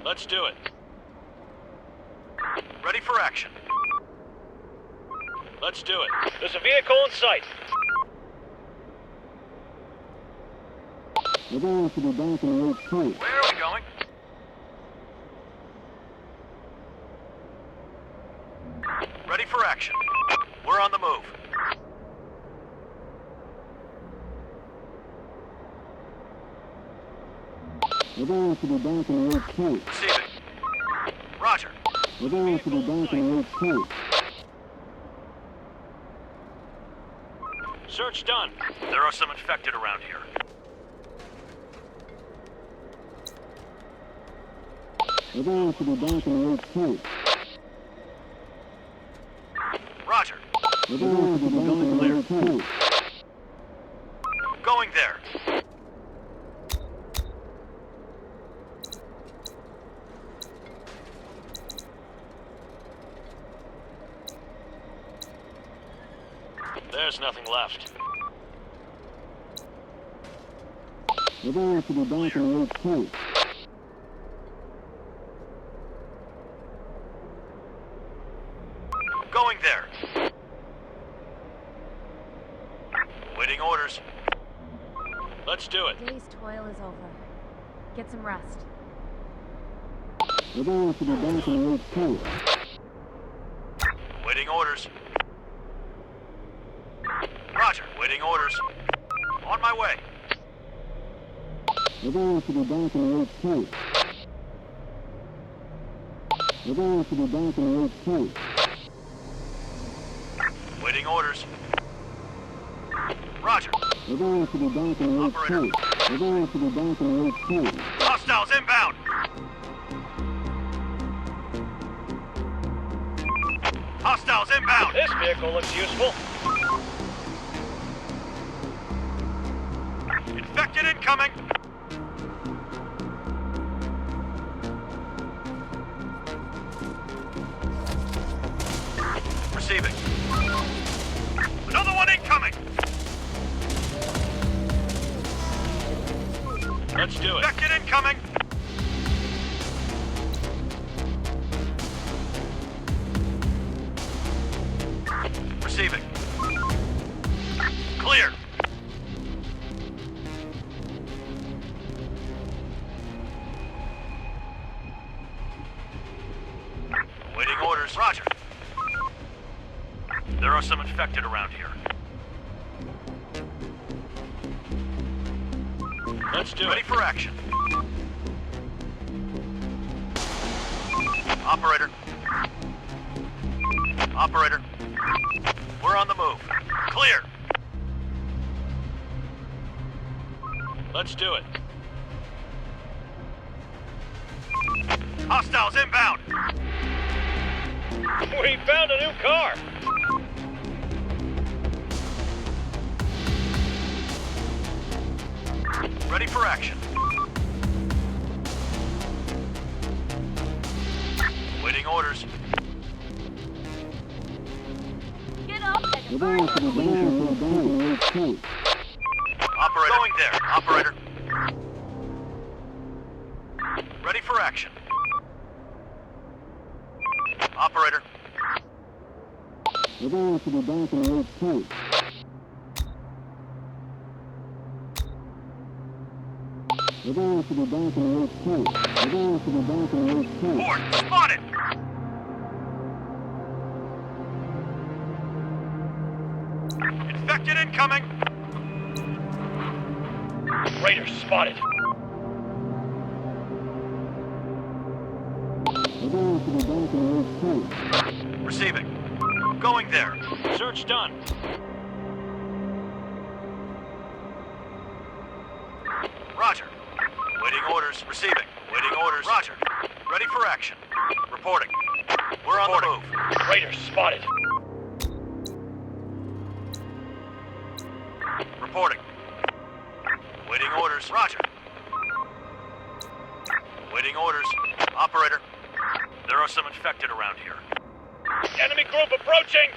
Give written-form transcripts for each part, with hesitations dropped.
Let's do it. Ready for action. Let's do it. There's a vehicle in sight. We're going to be back in HQ. Where are we going? Ready for action. We're on the move. We're going to be back in HQ. Receiving. Roger. We're going to be back in HQ. Search done. There are some infected around here. We're going to be back in HQ. Roger. We're going to be back in HQ. Going there. There's nothing left. We're going to be back in HQ. Going there. Waiting orders. Let's do it. Day's toil is over. Get some rest. We're going to be back in HQ. Waiting orders. Roger. Waiting orders. On my way. We're going to be back in HQ. We're going to be back in HQ. Waiting orders. Roger. We're going to be back in HQ. Operator. We're going to be back in HQ. Hostiles inbound. Hostiles inbound. This vehicle looks useful. Infected incoming. Receiving. Another one incoming. Let's do it. Infected incoming. Receiving. Clear. Waiting orders. Roger. There are some infected around here. Let's do it. Ready for action. Operator. Operator. We're on the move. Clear. Let's do it. Hostiles inbound. We found a new car. Ready for action. Waiting orders. Get up We're and going to be back in HQ. Operator. Going there. Operator. Ready for action. Operator. We're going to be back in HQ. We're going to be back in HQ. We're going to be back in HQ. Port spotted. Infected incoming. Raiders spotted. We're going to be back in HQ. Receiving. Going there. Search done. Roger. Waiting orders. Receiving. Waiting orders. Roger. Ready for action. Reporting. We're on the move. Raiders spotted. Reporting. Waiting orders. Roger. Waiting orders. Operator. There are some infected around here. Enemy group approaching!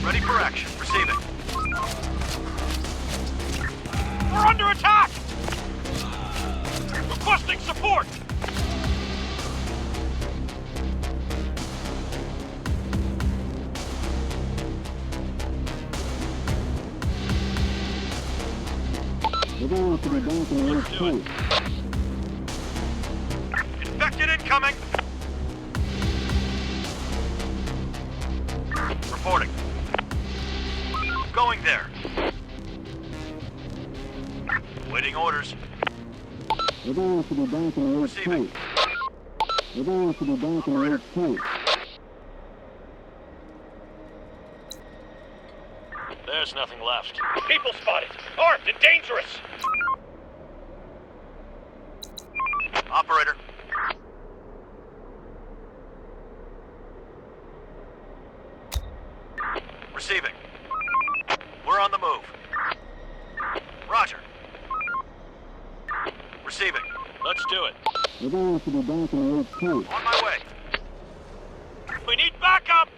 Ready for action. Receiving. under attack! Requesting support! We're going to be back in the Let's do it. Infected incoming! Reporting. Going there. Waiting orders. We're going to be back in the Receiving. We're going to be back in the There's nothing left. People spotted! Armed and dangerous! Operator. Receiving. We're on the move. Roger. Receiving. Let's do it. We're going to be back in the On my way. We need backup!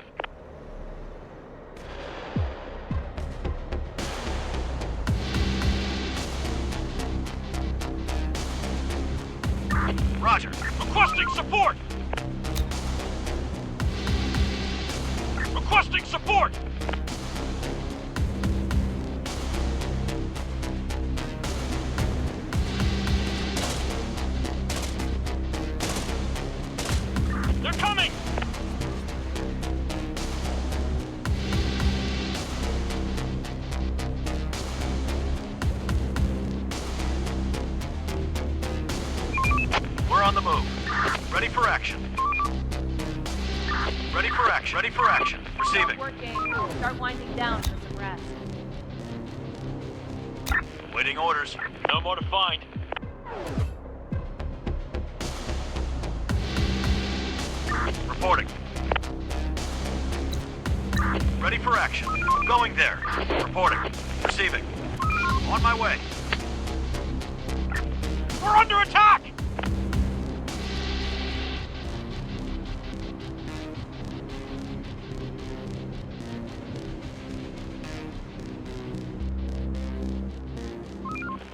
Roger. Requesting support! Requesting support! They're coming! We're on the move. Ready for action. Ready for action. Ready for action. Receiving. Working. Start winding down for some rest. Waiting orders. No more to find. Reporting. Ready for action. Going there. Reporting. Receiving. On my way. We're under attack!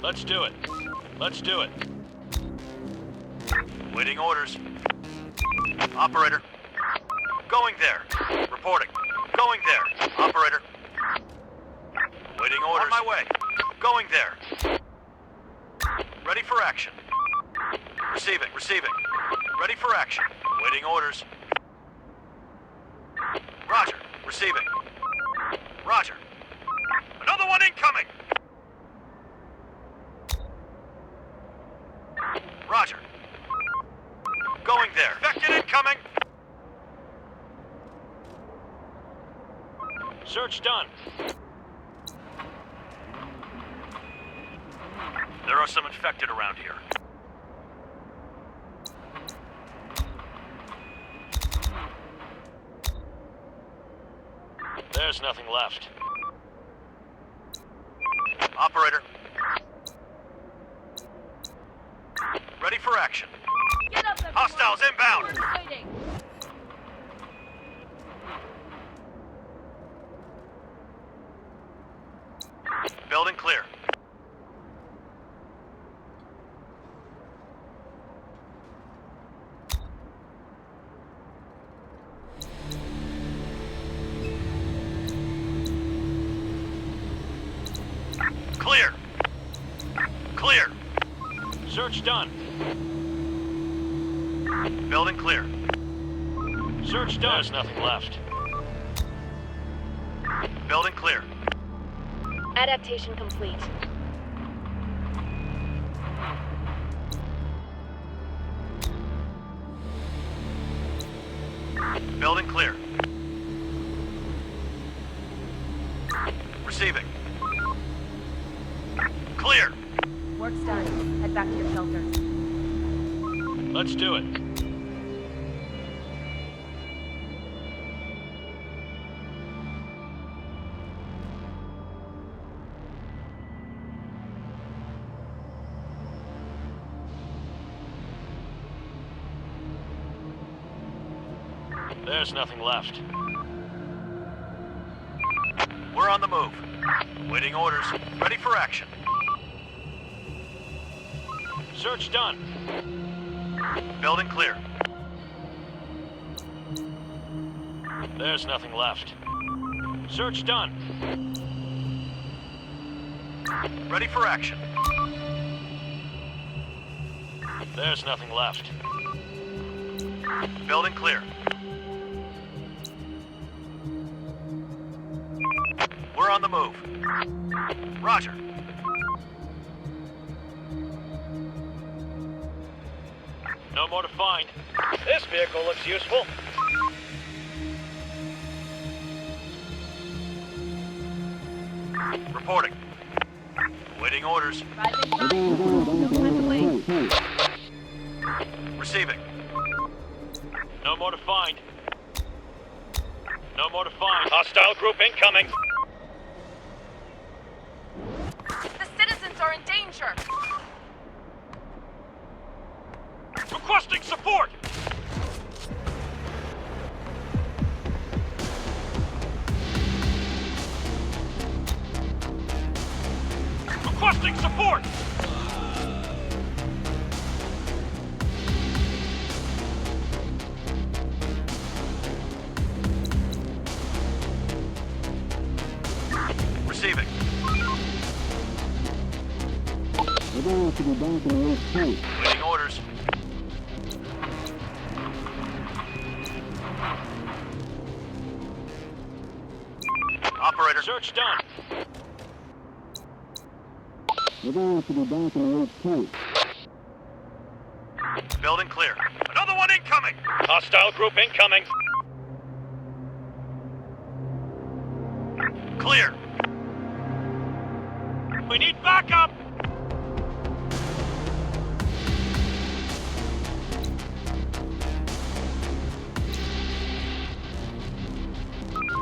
Let's do it. Let's do it. Waiting orders. Operator. Going there. Reporting. Going there. Operator. Waiting orders. On my way. Going there. Ready for action. Receiving. Receiving. Ready for action. Waiting orders. Roger. Receiving. Roger. Another one incoming! Roger. Going there. Infected incoming! Search done. There are some infected around here. There's nothing left. Operator. Ready for action. Get up, everyone. Hostiles inbound! We're waiting. Building clear. Clear. Clear. Search done. Building clear. Search done. There's nothing left. Building clear. Adaptation complete. Building clear. Receiving. Clear. Work's done. Head back to your shelters. Let's do it. There's nothing left. We're on the move. Waiting orders. Ready for action. Search done. Building clear. There's nothing left. Search done. Ready for action. There's nothing left. Building clear. We're on the move. Roger. No more to find. This vehicle looks useful. Reporting. Waiting orders. Rising sun. No time to wait. Receiving. No more to find. No more to find. Hostile group incoming. The citizens are in danger. Requesting support! Requesting support! Receiving. We're going to be back in the old place. Waiting orders. Operator. Search done. We're going to be back in the old place. Building clear. Another one incoming! Hostile group incoming. Clear. We need backup!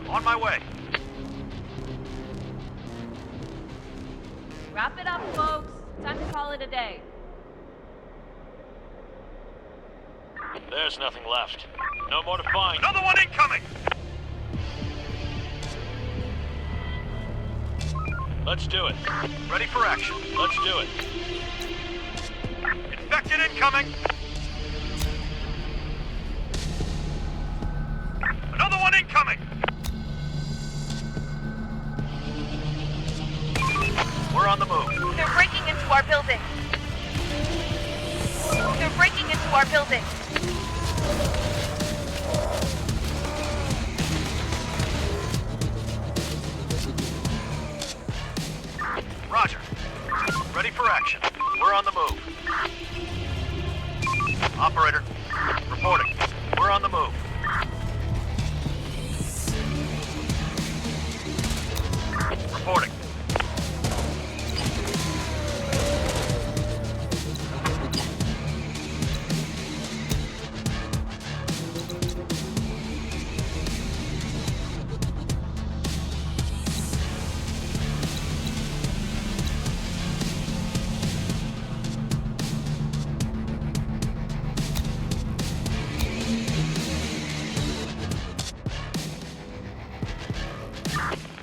On my way. Wrap it up, folks. Time to call it a day. There's nothing left. No more to find. Another one incoming! Let's do it. Ready for action. Let's do it. Infected incoming! Another one incoming! We're on the move. They're breaking into our building. They're breaking into our building. Roger. Ready for action. We're on the move. Operator. Reporting. We're on the move. Reporting.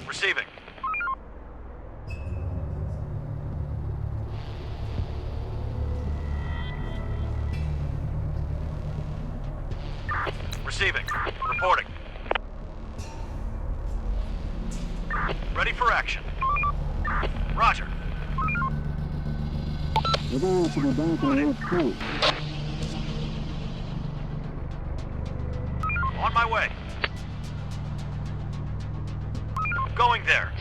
Receiving. Receiving. Reporting. Ready for action. Roger. We're going to be back in the old place. On my way. Going there.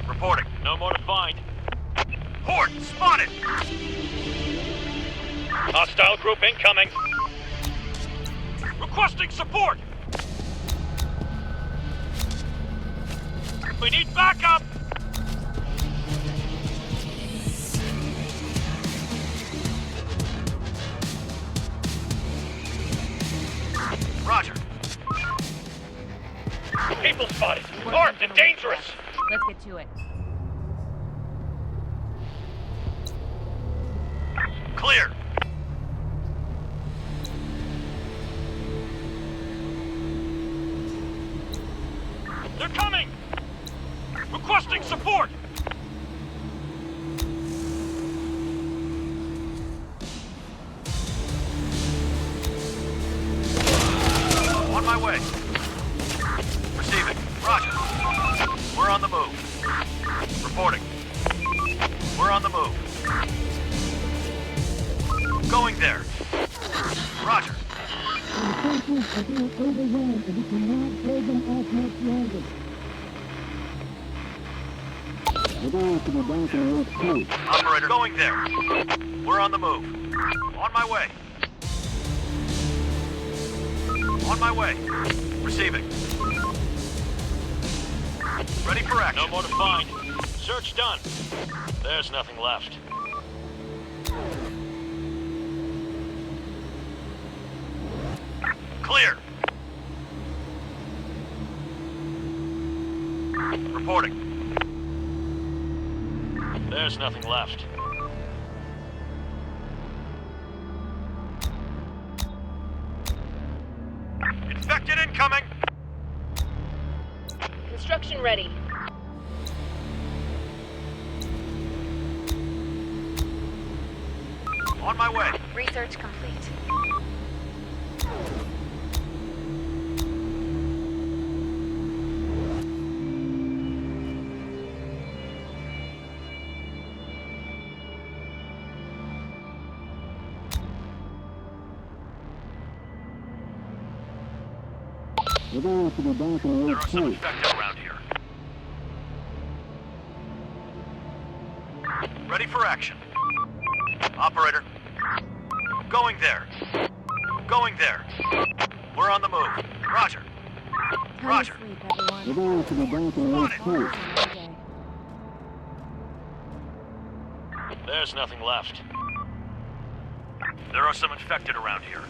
Reporting. No more to find. Horde spotted! Hostile group incoming. Requesting support! We need backup! Roger. People spotted. Armed and dangerous. Let's get to it. Clear. They're coming! Requesting support! Reporting. We're on the move. Going there. Roger. Forces are being overwhelmed and we cannot hold them off much longer. We're going to go back in Earth 2. Operator, going there. We're on the move. On my way. On my way. Receiving. Ready for action. No more to find. Search done. There's nothing left. Clear. Reporting. There's nothing left. Infected incoming! Construction ready. On my way. Research complete. We're going to go back in There Earth are some 2. infected around here. Ready for action. Operator. Going there. Going there. We're on the move. Roger. Roger. Time to sleep, everyone. We're going to go back in Earth 2. Okay. There's nothing left. There are some infected around here.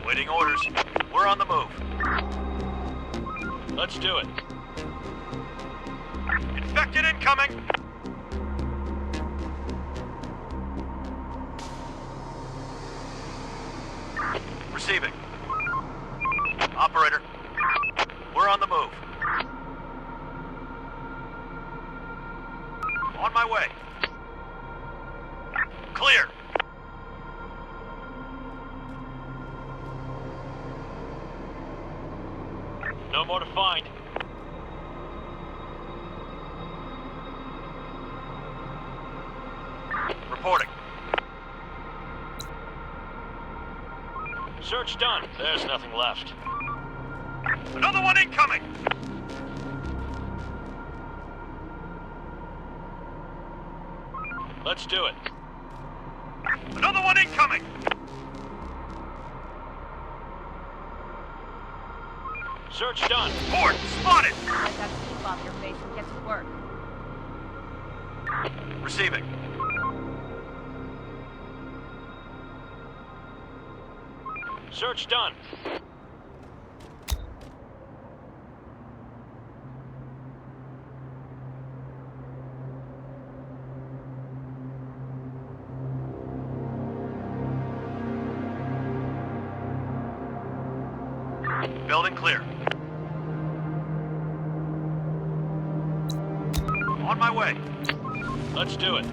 Waiting orders. We're on the move. Let's do it. Infected incoming! Receiving. Operator. We're on the move. On my way. Clear. No more to find. Reporting. Search done. There's nothing left. Another one incoming! Let's do it. Another one incoming! Search done. Port spotted! Let that sleep off your face and get to work. Receiving. Search done. Building clear. On my way. Let's do it.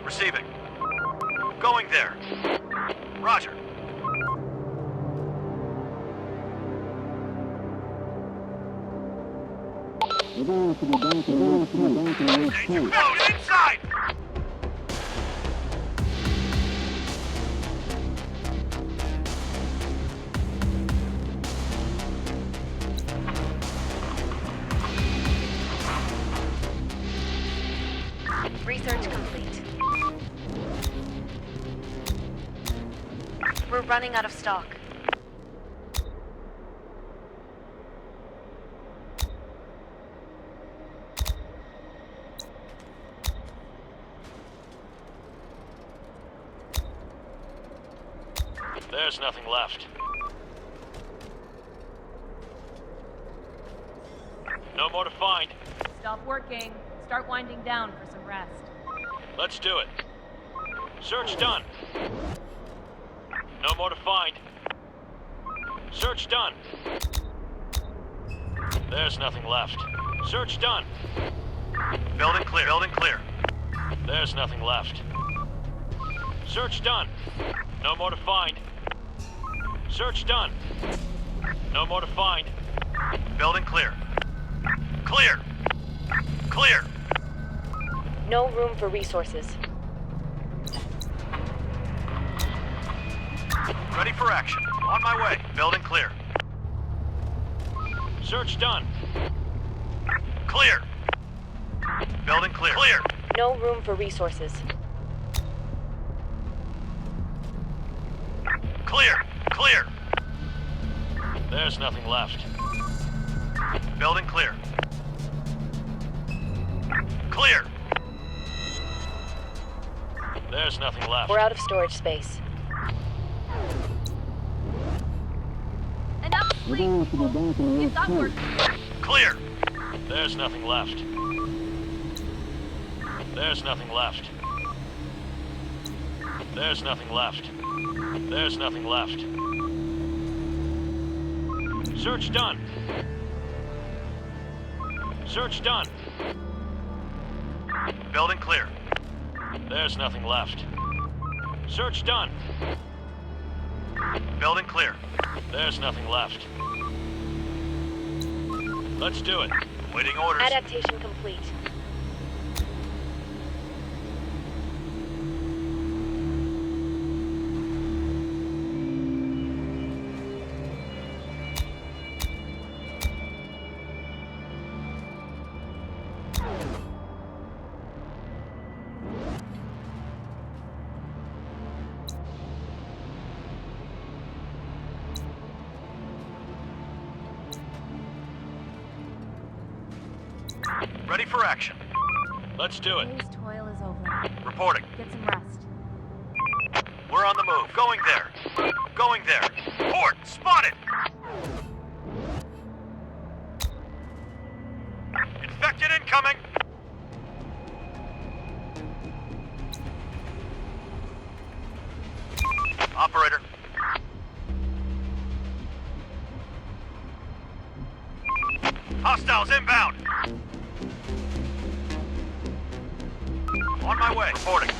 Receiving. Going there. Roger. We're going to go back in Earth 2. Danger close! Inside! Research complete. We're running out of stock. There's nothing left. No more to find. Stop working. Start winding down for some rest. Let's do it. Search done. No more to find. Search done. There's nothing left. Search done. Building clear. Building clear. There's nothing left. Search done. No more to find. Search done. No more to find. Building clear. Clear. Clear. No room for resources. Ready for action. On my way. Building clear. Search done. Clear. Building clear. Clear. No room for resources. Clear. Clear. There's nothing left. Building clear. Clear. There's nothing left. We're out of storage space. Enough We're sleep. going to the back of the We've got work. Clear. There's nothing left. There's nothing left. There's nothing left. There's nothing left. Search done. Search done. Building clear. There's nothing left. Search done. Building clear. There's nothing left. Let's do it. Waiting orders. Adaptation complete. Ready for action. Let's do it. Today's toil is over. Reporting. Get some rest. We're on the move. Going there. Going there. Port spotted. Infected incoming. Operator. Hostiles inbound. On my way. Reporting.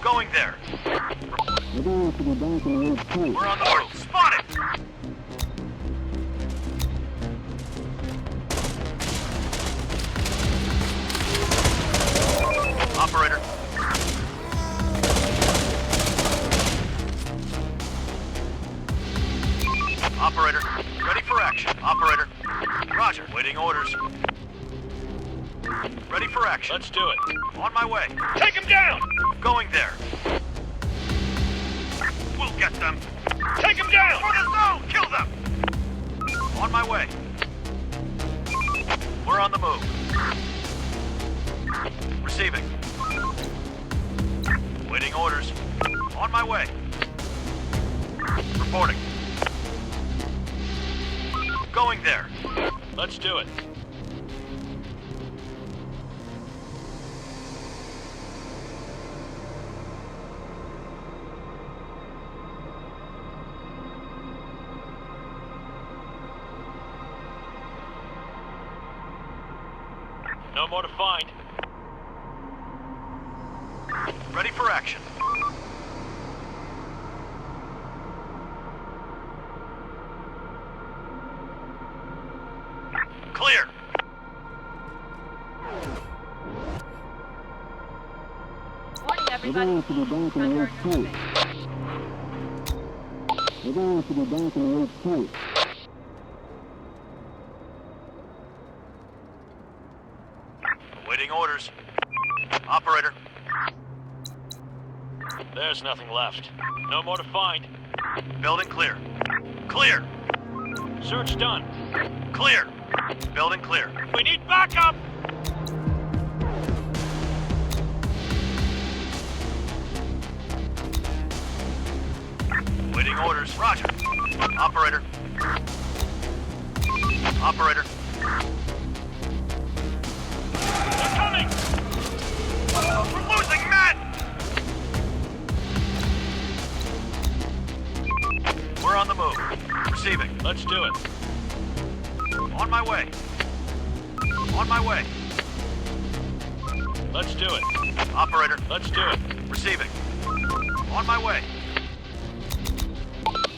Going there. We're going to the back of the red tape. We're on the move. Spotted. Operator. Operator. Ready for action. Operator. Roger. Waiting orders. Ready for action. Let's do it. On my way. Take him down! Going there. We'll get them. Take him down! For the zone! Kill them! On my way. We're on the move. Receiving. Waiting orders. On my way. Reporting. Going there. Let's do it. No more to find. Ready for action. Clear. Morning, We're everybody. going to the back of the red tape. We're going to the back of the red tape. Waiting orders. Operator. There's nothing left. No more to find. Building clear. Clear. Search done. Clear. Building clear. We need backup! Waiting orders. Roger. Operator. Operator. They're coming! We're losing men! We're on the move. Receiving. Let's do it. On my way. On my way. Let's do it. Operator. Let's do it. Receiving. On my way.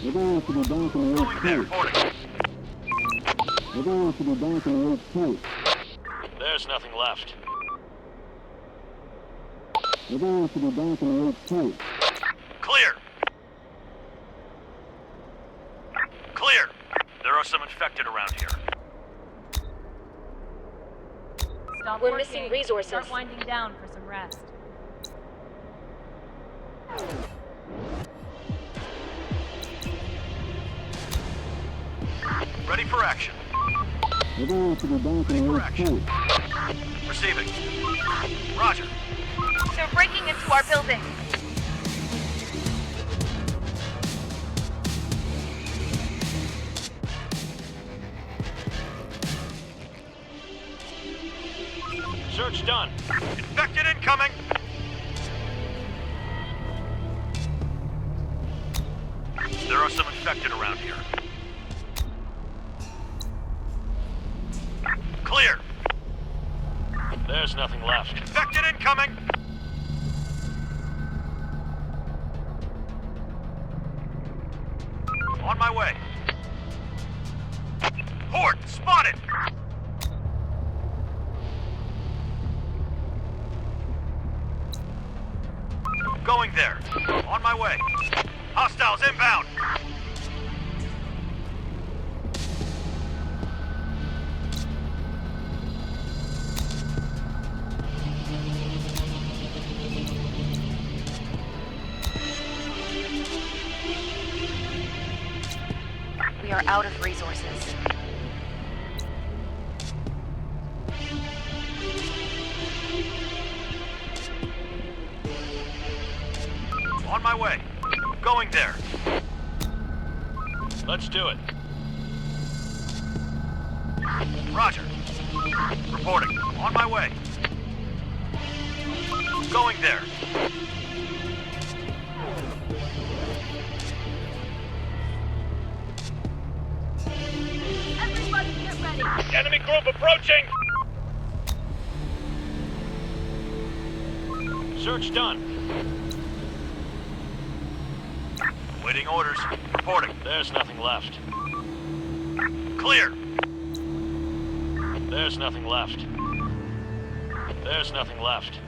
We're going to be back in the Going there. Reporting. We're going to be back in the HQ. There's nothing left. We're going to be back in the HQ. Clear. Clear. There are some infected around here. Stop We're working. missing resources. Start winding down for some rest. Ready for action. We're going to be back in the HQ. Receiving. Roger. They're breaking into our building. Search done. Infected incoming. There are some infected around here. Clear. There's nothing left. Infected incoming. On my way. Horde spotted. Going there. On my way. Hostiles inbound. We are out of resources. On my way. Going there. Let's do it. Roger. Reporting. On my way. Going there. Everybody get ready. Enemy group approaching! Search done. Waiting orders. Reporting. There's nothing left. Clear. There's nothing left. There's nothing left.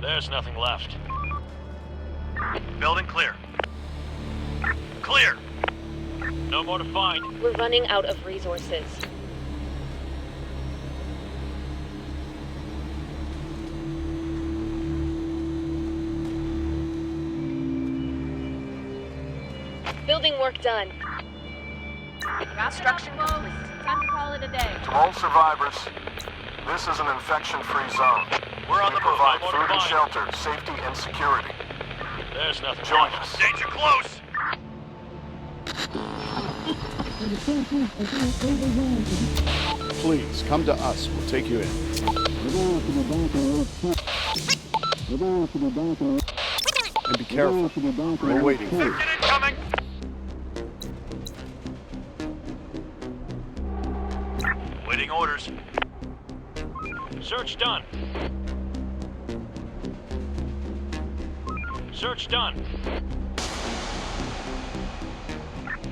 There's nothing left. Building clear. Clear. No more to find. We're running out of resources. Building work done. Construction complete. Time to call it a day. To all survivors, this is an infection-free zone. We're on We the move. provide No more to food and find. shelter, safety and security. There's nothing Join left. us. Danger close. Please, come to us. We'll take you in. We're going to be back in the HQ. We're going to be back in the And be We're careful. going to be back in We're the waiting. HQ. Infected incoming. Waiting orders. Search done. Search done.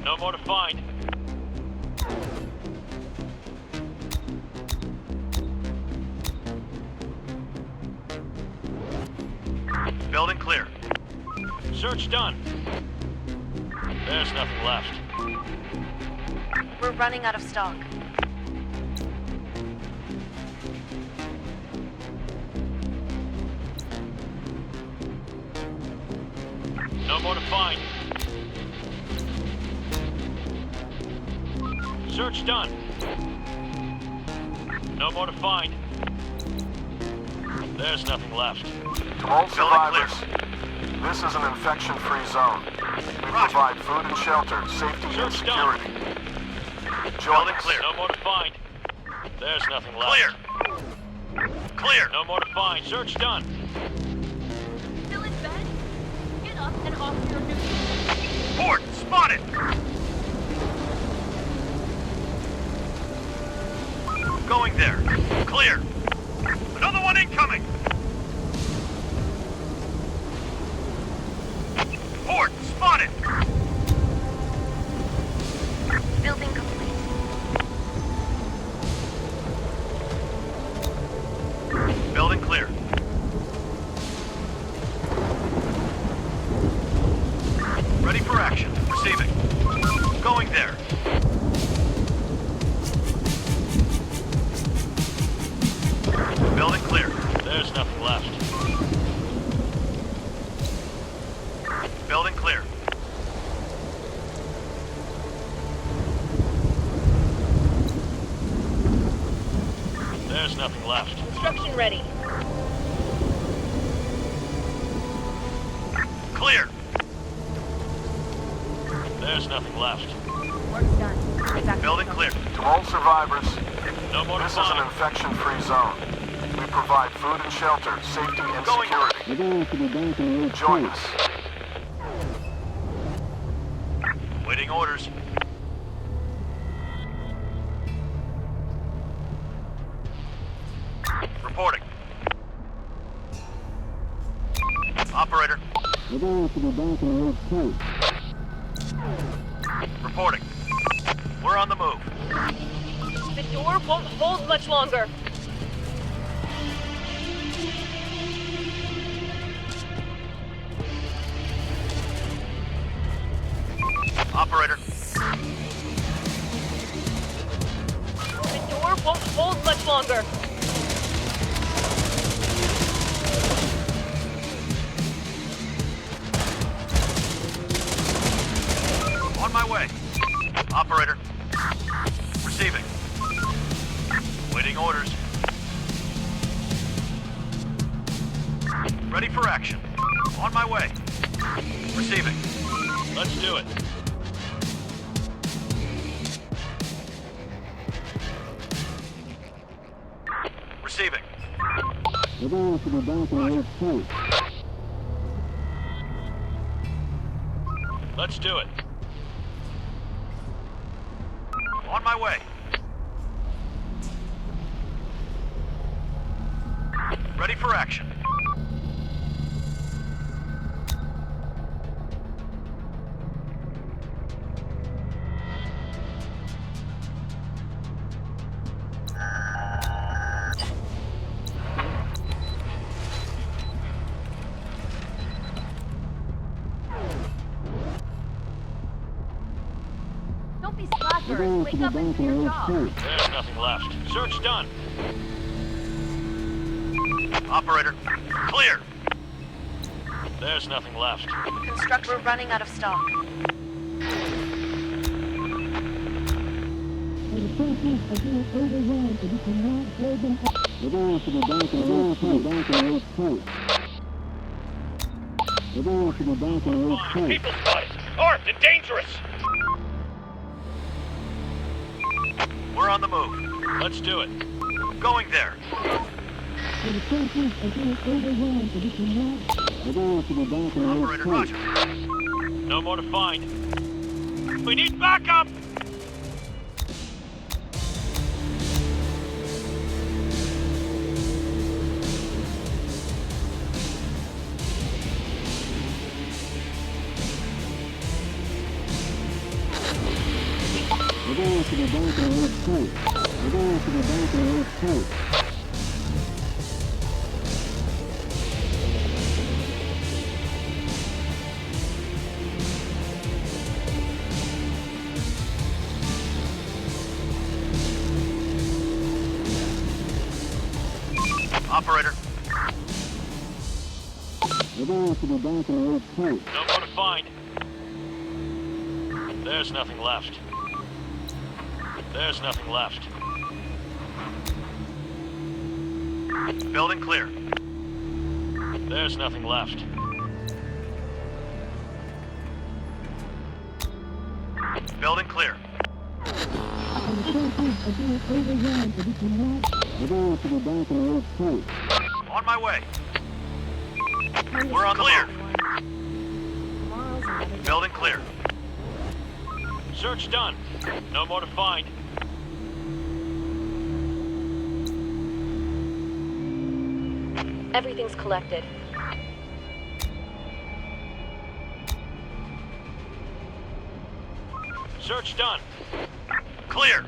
No more to find. Building clear. Search done. There's nothing left. We're running out of stock. No more to find. Search done. No more to find. There's nothing left. To all survivors, this is an infection-free zone. We provide food and shelter, safety and Search done. security. Join Building us. clear. No more to find. There's nothing left. Clear. No more to find. Search done. Still in bed? Get up and off your duty. Port spotted. Going there. Clear. Another one incoming. Port spotted. Building complete. Building clear. Ready for action. Receiving. Going there. Building clear. There's nothing left. Building clear. There's nothing left. Construction ready. Clear. There's nothing left. Work's done. Back to Building the clear. To all survivors, No more to this is an find. infection-free zone. We provide food and shelter, safety and Going. security. We're going to be back in the Join us. Waiting orders. Reporting. Operator. We're going to be back in the place. Reporting. We're on the move. The door won't hold much longer. Operator. The door won't hold much longer. On my way. Operator. Receiving. Waiting orders. Ready for action. On my way. Receiving. Let's do it. Receiving. We're going to be back in the place. Let's do it. On my way. Ready for action. Don't be slackers. Wake up and do your job. There's nothing left. Search done. Operator, clear. There's nothing left. Construction. We're running out of stock. We're going to be back in the place. We're going to be back in the place. People spotted. Armed and dangerous. We're on the move. Let's do it. Going there. We're going to be back in the Operator, place. roger. No more to find. We need backup! We're going to be back in the place. We're going to be back in the place. Operator, We're going to be back in the place. no more to find. There's nothing left. There's nothing left. Building clear. There's nothing left. Building clear. On my way. We're on the move. Building clear. Search done. No more to find. Everything's collected. Search done. Clear.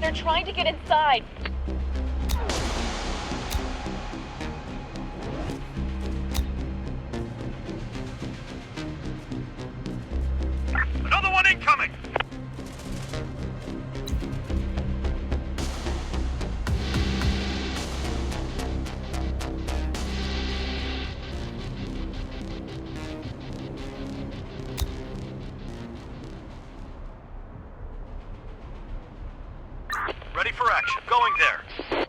They're trying to get inside. Another one incoming. Ready for action. Going there.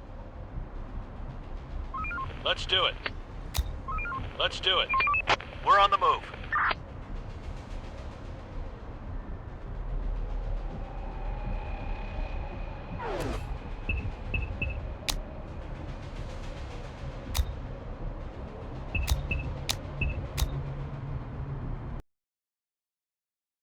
Let's do it. Let's do it. We're on the move.